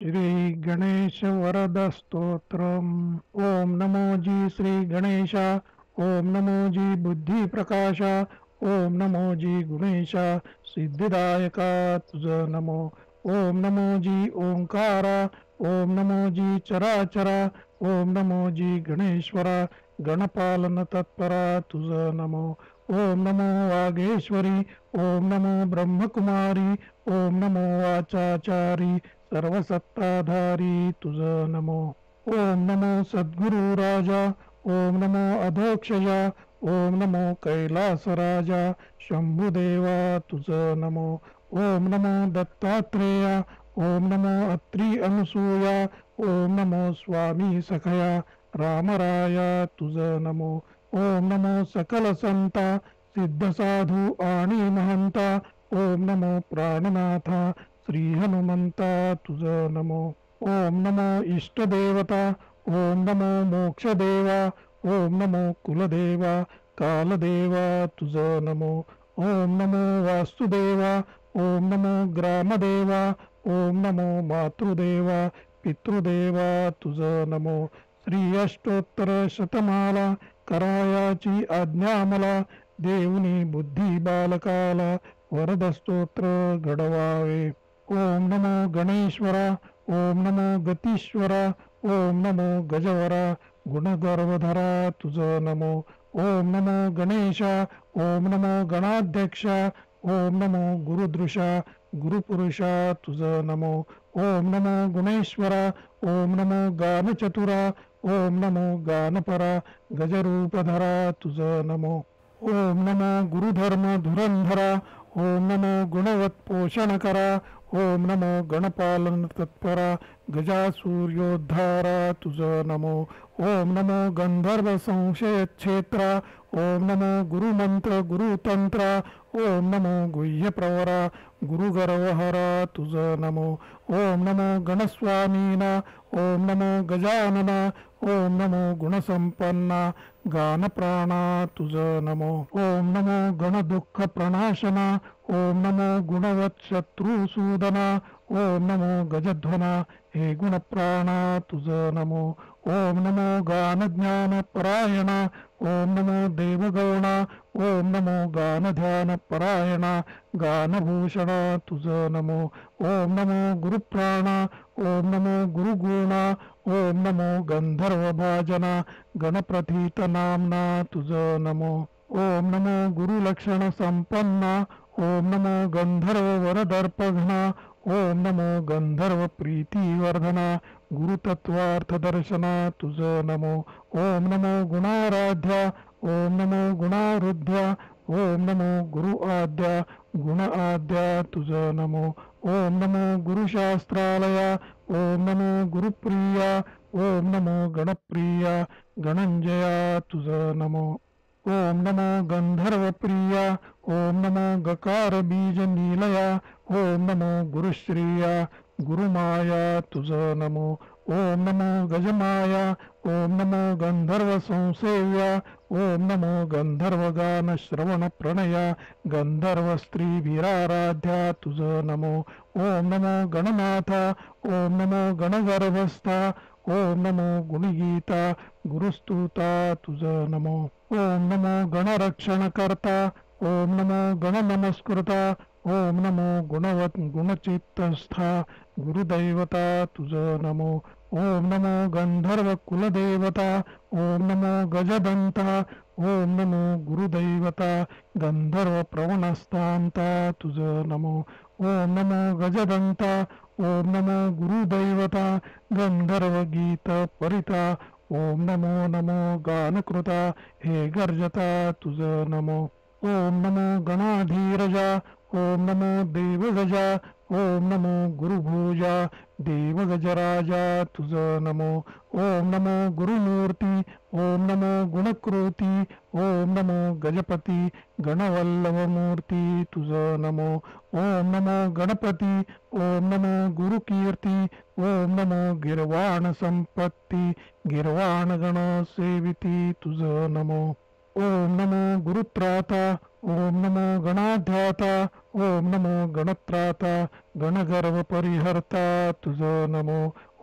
श्री गणेश वरद स्तोत्रम. ओम नमो जी श्री गणेशा. ओम नमो जी बुद्धी प्रकाशा. ओम नमो जी गुणेशा सिद्धिदायका तुझ नमो. ओम नमो जी ओंकारा. ओम नमो जी चराचरा. ओम नमो जी गणेश्वरा गणपालन तत्परा तुझ नमो. ओम नमो वागेश्वरी. ओम नमो ब्रह्मकुमारी. ओम नमो वाचाचारी सर्वसत्ताधारी तुझ नमो. ओम नमो सद्गुरु राजा. ओम नमो अधोक्षजा. ओम नमो कैलास राजा शंभुदेवा तुझ नमो. ओम नमो दत्तात्रेया. ओम नमो अत्री अनुसूया. ओम नमो स्वामी सखया रामराया तुझ नमो. ओम नमो सकल संता सिद्ध साधू आणि महंता. ओम नमो प्राणनाथा श्री हनुमंता तुझ नमो. ओम नमो इष्टदेवता. ओम नमो मोक्षदेवा. ओम नमो कुलदेवा कालदेवा तुझ नमो. ओम नमो वास्तुदेवा. ओम नमो ग्रामदेवा. ओम नमो मातृदेवा पितृदेवा तुझ नमो. श्री अष्टोत्तर शतमाला करायाची आज्ञा मला. देऊनी बुद्धी बालकाला वरद स्तोत्र घडवावे. ओम नमो गणेश्वरा. ओम नमो गतीश्वरा. ओम नमो गजवरा गुणगर्वधरा तुझ नमो. ओम नमो गणेशा. ओम नमो गणाध्यक्षा. ओम नमो गुरुदृशा गुरुपुरुषा तुझ नमो. ओम नमो गुणेश्वरा. ओम नमो गानचतुरा. ओम नमो गानपरा गजरूपधरा तुझ नमो. ओम नमो गुरुधर्म धुरंधरा. ओम नमो गुणवत पोषण करा. ओम नमो गणपालन तत्परा गजासूर्योद्धारा तुझ नमो. ओम नमो गंधर्व संशय क्षेत्रा. ओम नमो गुरुमंत्र गुरुतंत्रा. ओम नमो गुह्य प्रवरा गुरुगर्वहरा तुझ नमो. ओम नमो गणस्वामीना. ओम नमो गजानना. ओम नमो गुणसंपन्ना गानप्राणा तुझ नमो. ओम नमो गणदुःख प्रणाशना. ओम नमो गुणवत शत्रुसूदना. ओम नमो गजध्वना हे गुणप्राणा तुझ नमो. ओम नमो गानज्ञान परायणा. ओम नमो देवगौणा. ओम नमो गानध्यान परायणा गानभूषणा तुझ नमो. ओम नमो गुरुप्राणा. ओम नमो गुरुगुणा. ओम नमो गंधर्व भाजना गणप्रथित नामना तुझ नमो. ओम नमो गुरुलक्षण संपन्ना. ओम नमो गंधर्व वरदर्पघ्ना. ओम नमो गंधर्व प्रीतिवर्धना गुरुतत्वार्थ दर्शना तुझ नमो. ओम नमो गुणाराध्या. ओम नमो गुणारुध्या. ओम नमो गुरु आद्या गुण आद्या तुझ नमो. ओम नमो गुरुशास्त्रालया. ओम नमो गुरुप्रिया. ओम नमो गणप्रिया गणंजया तुझ नमो. ओम नमो गंधर्वप्रिया. ओम नमो गकार बीज नीलया. ओम नमो गुरुश्रिया गुरुमाया तुझ नमो. ओम नमो गजमाया. ओम नमो गंधर्व संसेव्या. ओम नमो गंधर्वगान श्रवण प्रणया गंधर्व स्त्री वीराराध्या तुझ नमो. ओम नमो गणनाथा. ओम नमो गणगर्भस्था. ओम नमो गुणगीता गुरुस्तुता तुझ नमो. ओम नमो गणरक्षणकर्ता. ओम नमो गणनमस्कृता. ओम नमो गुणवत गुणचित्तस्था गुरुदैवता तुझ नमो. ओम नमो गंधर्व कुलदेवता. ओम नमो गजदंता. ओम नमो गुरुदैवता गंधर्व प्रवणस्थांता तुझ नमो. ओम नमो गजदंता. ओम नमो गुरुदैवता गंधर्व गीत परिता. ओम नमो नमो गानकृता हे गर्जता तुझ नमो. ओम नमो गणाधीरजा. ओम नमो देवगजा. ओम नमो गुरुभुजा देवगजराजा तुझ नमो. ओम नमो गुरुमूर्ती. ओम नमो गुणकृती. ओम नमो गजपती गणवल्लभमूर्ती तुझ नमो. ओम नमो गणपती. ओम नमो गुरुकीर्ती. ओम नमो गिरवाण संपत्ती गिरवाण गण सेविती तुझ नमो. ओम नमो गुरुत्राता. ओम नमो गणाध्याता. ओम नमो गणत्राता गणगर्व परिहर्ता तुझ नमो.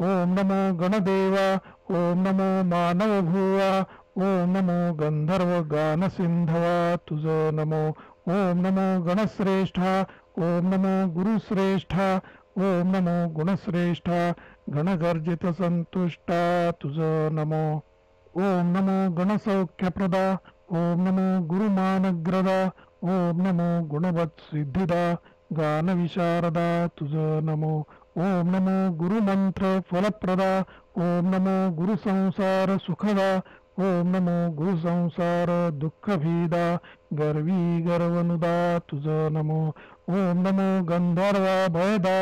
ओम नमो गणदेवा ओम नमो मानव भुवा ओम नमो गंधर्व गान सिंधवा तुझ नमो. ओम नमो गणश्रेष्ठा ओम नमो गुरुश्रेष्ठा ओम नमो गुणश्रेष्ठा गणगर्जित संतुष्टा तुझ नमो. ओम नमो गणसौख्यप्रदा ओम नमो गुरुमानग्रदा ओम नमो गुणवत्सिद्धिदा गानविशारदा तुझ नमो. ओम नमो गुरुमंत्र फलप्रदा ओम नमो गुरुसंसार सुखदा ओम नमो गुरुसंसार दुःखभीदा गर्वी गर्वनुदा तुझ नमो. ओम नमो गंधर्वा भयदा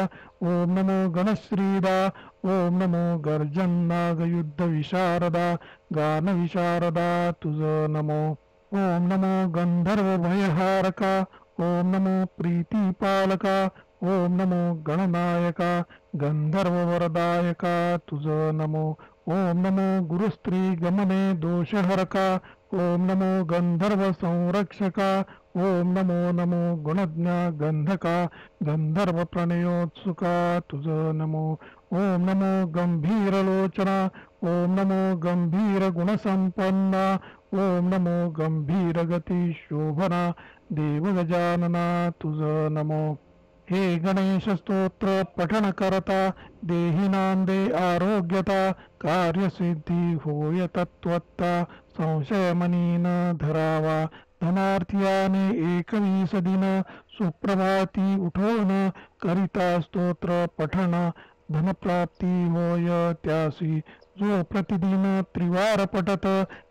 ओम नमो गणश्रीदा ओम नमो गर्जन नागयुद्ध विशारदा गान विशारदा तुझ नमो. ओम नमो गंधर्व भयहारका ओम नमो प्रीतिपालका ओम नमो गणनायका गंधर्व वरदायका तुझ नमो. ओम नमो गुरुस्त्री गमने दोषहरका ओम नमो गंधर्व संरक्षका ओम नमो नमो गुणज्ञ गंधका गंधर्व प्रणयोत्सुका तुझ नमो. ओम नमो गंभीरलोचना ओम नमो गंभीर गुणसंपन्ना ओम नमो गंभीर गती शोभना देव गजानना तुझ नमो. हे गणेश स्तोत्र पठन करता देही नांदे आरोग्यता कार्यसिद्धी होय तत्वत्ता संशय मनी न धरावा. धनार्थियाने 21 दिन सुप्रभाती उठवून करिता स्तोत्र पठन धनप्राप्ती होय त्यासी. जो प्रतिदिन त्रिवार पटत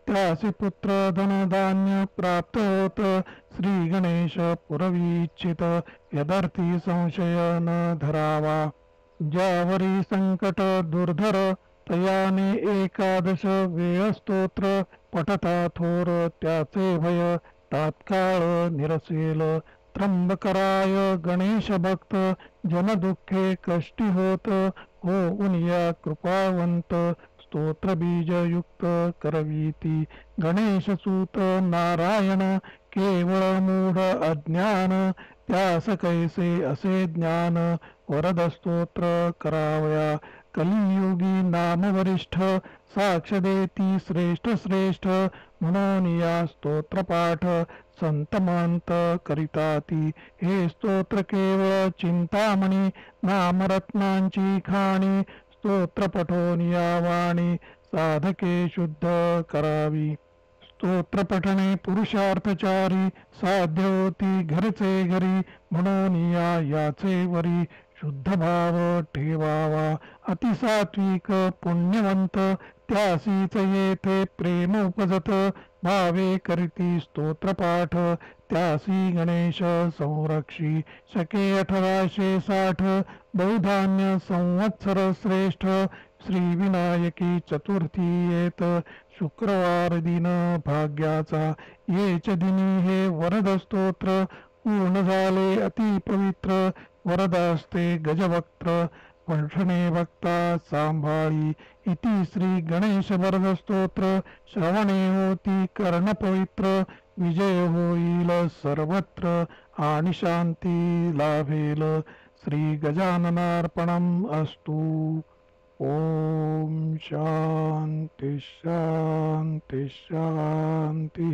त्यासी पुत्र धनधान्य प्राप्त होत. श्री गणेश पुरवीच्छित यदर्थी संशय न धरावा. ज्यावरी संकट दुर्धर तयाने 11 वेळस्तोत्र पठता थोर त्याचे भय तात्काळ निरसेल. त्र्यंबकराय गणेश भक्त जन दुःखे कष्टी होत हो उनिया कृपावंत स्तोत्र बीज युक्त करवीती. गणेश सूत नारायण केवळ मूढ अज्ञान त्यास कैसे असे ज्ञान वरद स्तोत्र करावया. कलियुगी नाम वरिष्ठ साक्ष देती श्रेष्ठ श्रेष्ठ म्हणून या स्तोत्रपाठ संतमंत करिताती. हे स्तोत्र केवळ चिंतामणी नामरत्नांची खाणी स्तोत्र पठोन या वाणी साधके शुद्ध करावी. स्तोत्र पठणे पुरुषार्थचारी साध्य होती घरचे घरी म्हणून याचे वरी शुद्ध भाव ठेवावा. अतिसात्विक पुण्यवंत त्यासीच येथे प्रेम उपजत भावे करीती स्तोत्रपाठ त्यासी गणेश संरक्षी. शके 1860 बहुधान्य संवत्सर श्रेष्ठ श्री विनायकी चतुर्थी येत शुक्रवार दिन भाग्याचा. येच दिनी हे वरद स्तोत्र पूर्ण झाले अति पवित्र वरदास्ते गजवक्त्र पठणे भक्ता सांभाळी. इति श्री गणेश वरद स्तोत्र श्रवणे होती कर्ण पवित्र विजय होईल सर्वत्र आणि शांती लाभेल. श्री गजाननार्पणम अस्तु. ओम शांती शांती शांती.